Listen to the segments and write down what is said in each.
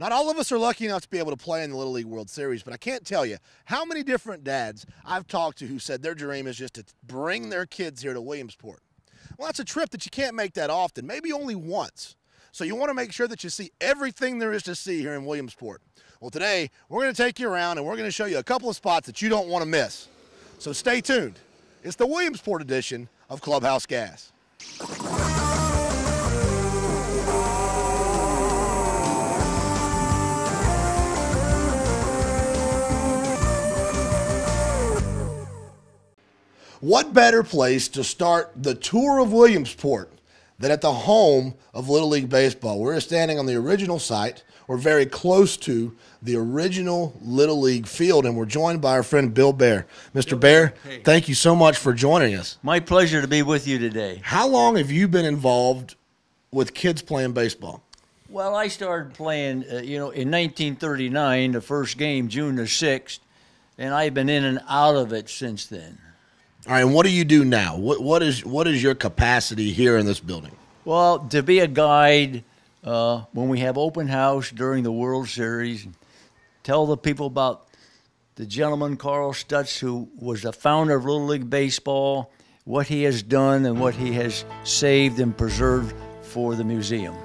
Not all of us are lucky enough to be able to play in the Little League World Series, but I can't tell you how many different dads I've talked to who said their dream is just to bring their kids here to Williamsport. Well, that's a trip that you can't make that often, maybe only once. So you want to make sure that you see everything there is to see here in Williamsport. Well, today we're going to take you around and we're going to show you a couple of spots that you don't want to miss. So stay tuned. It's the Williamsport edition of Clubhouse Gas. What better place to start the tour of Williamsport than at the home of Little League Baseball? We're standing on the original site. We're very close to the original Little League field, and we're joined by our friend Bill Bear. Mr. Bear, hey, thank you so much for joining us. My pleasure to be with you today. How long have you been involved with kids playing baseball? Well, I started playing, in 1939, the first game, June the 6th, and I've been in and out of it since then. All right, and what do you do now? What is your capacity here in this building? Well, to be a guide when we have open house during the World Series, tell the people about the gentleman Carl Stutz, who was the founder of Little League Baseball, what he has done and what he has saved and preserved for the museum.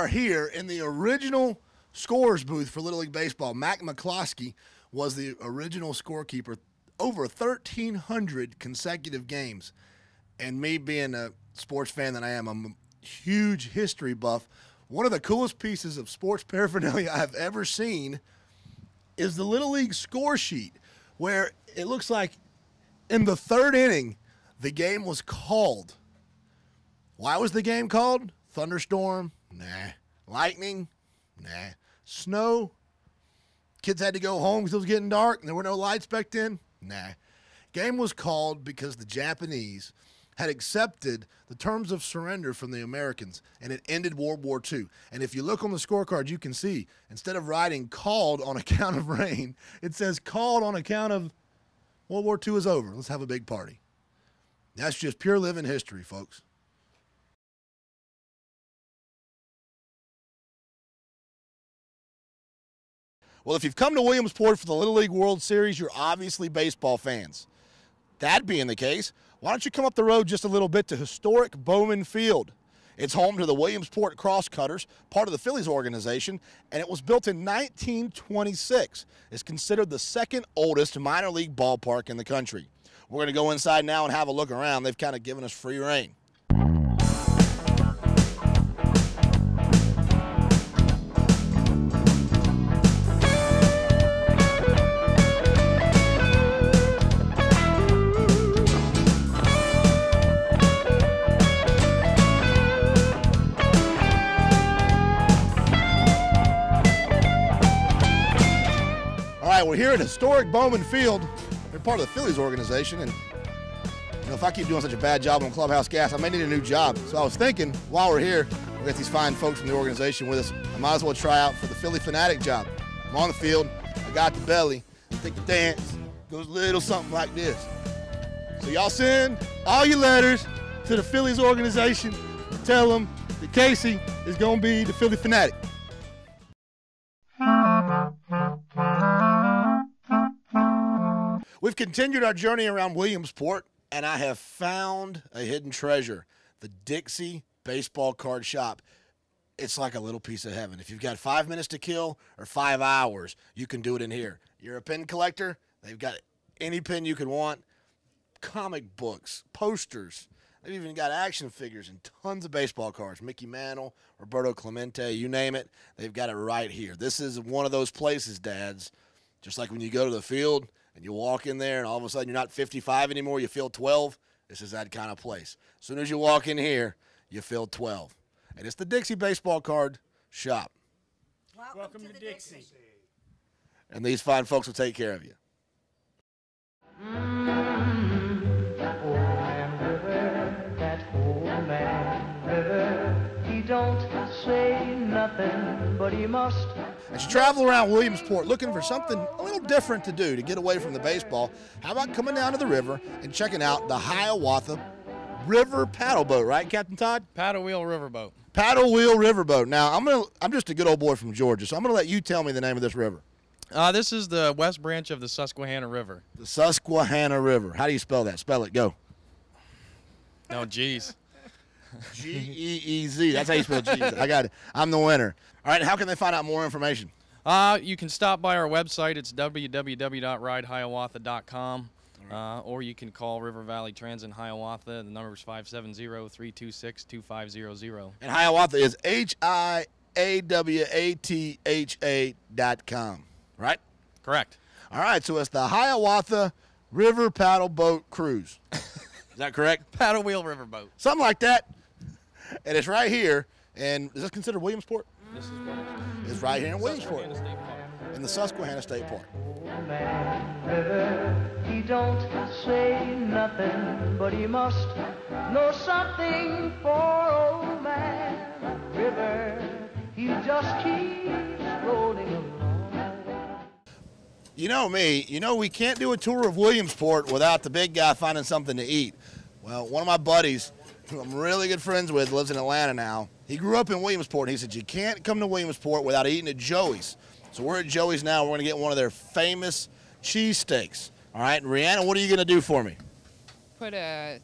Here in the original scores booth for Little League Baseball. Mac McCloskey was the original scorekeeper, over 1,300 consecutive games. And me being a sports fan that I am, I'm a huge history buff. One of the coolest pieces of sports paraphernalia I've ever seen is the Little League score sheet, where it looks like in the third inning, the game was called. Why was the game called? Thunderstorm? Nah. Lightning? Nah. Snow? Kids had to go home because it was getting dark and there were no lights back then? Nah. Game was called because the Japanese had accepted the terms of surrender from the Americans, and it ended World War II. And if you look on the scorecard, you can see, instead of writing called on account of rain, it says called on account of World War II is over. Let's have a big party. That's just pure living history, folks. Well, if you've come to Williamsport for the Little League World Series, you're obviously baseball fans. That being the case, why don't you come up the road just a little bit to historic Bowman Field? It's home to the Williamsport Crosscutters, part of the Phillies organization, and it was built in 1926. It's considered the second oldest minor league ballpark in the country. We're going to go inside now and have a look around. They've kind of given us free rein. We're here at historic Bowman Field. We're part of the Phillies organization, and if I keep doing such a bad job on Clubhouse Gas, I may need a new job. So I was thinking, while we're here, we got these fine folks from the organization with us. I might as well try out for the Philly Fanatic job. I'm on the field, I got the belly, I think the dance goes a little something like this. So y'all send all your letters to the Phillies organization and tell them that Casey is going to be the Philly Fanatic. We've continued our journey around Williamsport, and I have found a hidden treasure, the Dixie Baseball Card Shop. It's like a little piece of heaven. If you've got 5 minutes to kill or 5 hours, you can do it in here. You're a pen collector, they've got any pen you can want, comic books, posters, They've even got action figures and tons of baseball cards. Mickey Mantle, Roberto Clemente, you name it, they've got it right here. This is one of those places, dads, just like when you go to the field and you walk in there and all of a sudden you're not 55 anymore, you feel 12. This is that kind of place. As soon as you walk in here, you feel 12. And it's the Dixie Baseball Card Shop. Welcome to Dixie. And these fine folks will take care of you. That old man river, that old man river, he don't say nothing, but he must. As you travel around Williamsport looking for something a little different to do to get away from the baseball, how about coming down to the river and checking out the Hiawatha River Paddle Boat, right, Captain Todd? Paddle wheel riverboat. Paddle Wheel Riverboat. Now, I'm just a good old boy from Georgia, so I'm going to let you tell me the name of this river. This is the west branch of the Susquehanna River. The Susquehanna River. How do you spell that? Spell it. Go. No, G's. G-E-E-Z. That's how you spell G. I got it. I'm the winner. All right, how can they find out more information? You can stop by our website. It's www.ridehiawatha.com. Or you can call River Valley Transit in Hiawatha. The number is 570-326-2500. And Hiawatha is HIAWATHA.com, right? Correct. All right, so it's the Hiawatha River Paddle Boat Cruise. Is that correct? Paddle wheel riverboat. Something like that. And it's right here. And is this considered Williamsport? This is Williamsport. It's right here in Williamsport, Susquehanna State Park. in the Susquehanna State Park. Old man river, he don't say nothing, but he must know something for old man river. He just keeps rolling along. You know me, we can't do a tour of Williamsport without the big guy finding something to eat. Well, one of my buddies, who I'm really good friends with, lives in Atlanta now. He grew up in Williamsport, and he said, you can't come to Williamsport without eating at Joey's. So we're at Joey's now. We're going to get one of their famous cheesesteaks. All right, and Rihanna, what are you going to do for me? Put a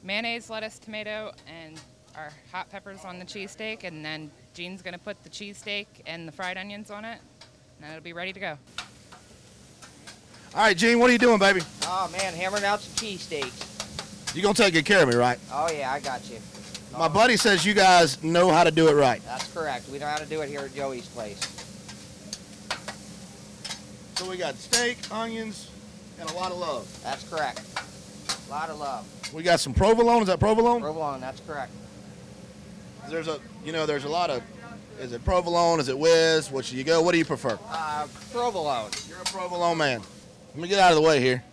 mayonnaise, lettuce, tomato, and our hot peppers on the cheesesteak, and then Jean's going to put the cheesesteak and the fried onions on it, and then it'll be ready to go. All right, Gene, what are you doing, baby? Oh man, hammering out some cheesesteaks. You're going to take good care of me, right? Oh yeah, I got you. My buddy says you guys know how to do it right. That's correct. We know how to do it here at Joey's place. So we got steak, onions, and a lot of love. That's correct. A lot of love. We got some provolone. Is that provolone? Provolone, that's correct. There's a lot of, is it provolone? Is it whiz? What should you go? What do you prefer? Provolone. You're a provolone man. Let me get out of the way here.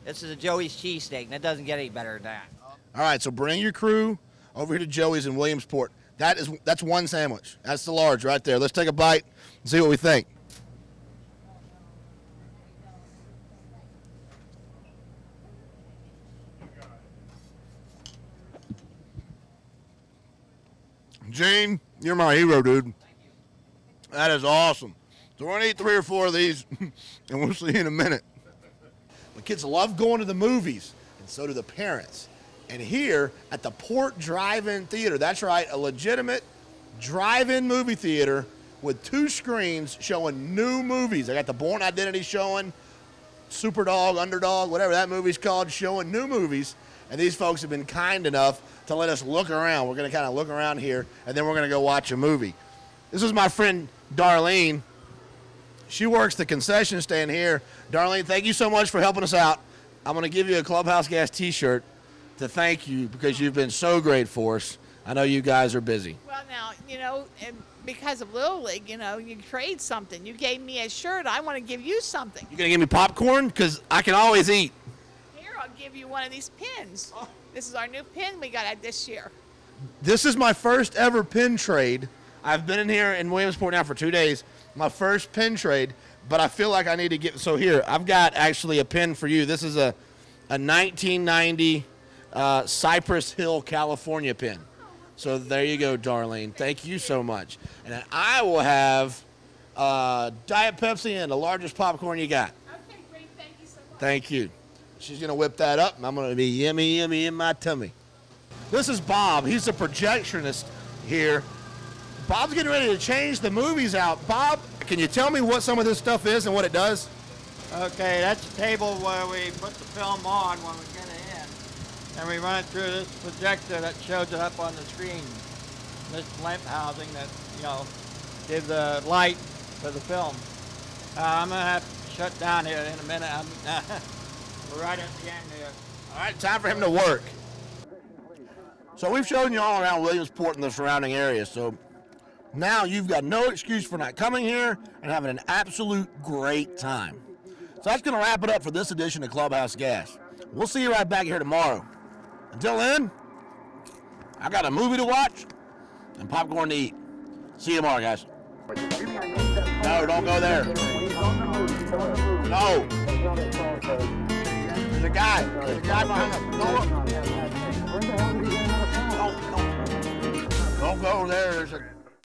This is a Joey's cheesesteak, and it doesn't get any better than that. All right, so bring your crew over here to Joey's in Williamsport. That's one sandwich. That's the large right there. Let's take a bite and see what we think. Gene, you're my hero, dude. That is awesome. So we're going to eat 3 or 4 of these, and we'll see you in a minute. The kids love going to the movies, and so do the parents. And here at the Port Drive-In Theater, that's right, a legitimate drive-in movie theater with 2 screens showing new movies. I got the Bourne Identity showing, Superdog, Underdog, whatever that movie's called, showing new movies. And these folks have been kind enough to let us look around. We're going to kind of look around here, and then we're going to go watch a movie. This is my friend Darlene. She works the concession stand here. Darlene, thank you so much for helping us out. I'm going to give you a Clubhouse Gas t-shirt to thank you because you've been so great for us. I know you guys are busy. Well, now, and because of Little League, you trade something. You gave me a shirt. I want to give you something. You going to give me popcorn? Because I can always eat. Here, I'll give you one of these pins. Oh. This is our new pin we got this year. This is my first ever pin trade. I've been in here in Williamsport now for 2 days. My first pin trade, but I feel like I need to get, so here, I've got actually a pin for you. This is a 1990 Cypress Hill, California pin. So there you go, Darlene. Thank you so much. And then I will have Diet Pepsi and the largest popcorn you got. Okay, great. Thank you so much. Thank you. She's going to whip that up, and I'm going to be yummy, yummy in my tummy. This is Bob. He's a projectionist here. Bob's getting ready to change the movies out. Bob, can you tell me what some of this stuff is and what it does? Okay, that's the table where we put the film on when we get it in. And we run it through this projector that shows it up on the screen. This lamp housing that, you know, gives the light for the film. I'm going to have to shut down here in a minute. We're right at the end here. All right, time for him to work. So we've shown you all around Williamsport and the surrounding area. So now you've got no excuse for not coming here and having an absolute great time. So that's going to wrap it up for this edition of Clubhouse Gas. We'll see you right back here tomorrow. Until then, I got a movie to watch and popcorn to eat. See you tomorrow, guys. No, don't go there. No. There's a guy. There's a guy behind us. Don't go there. There's a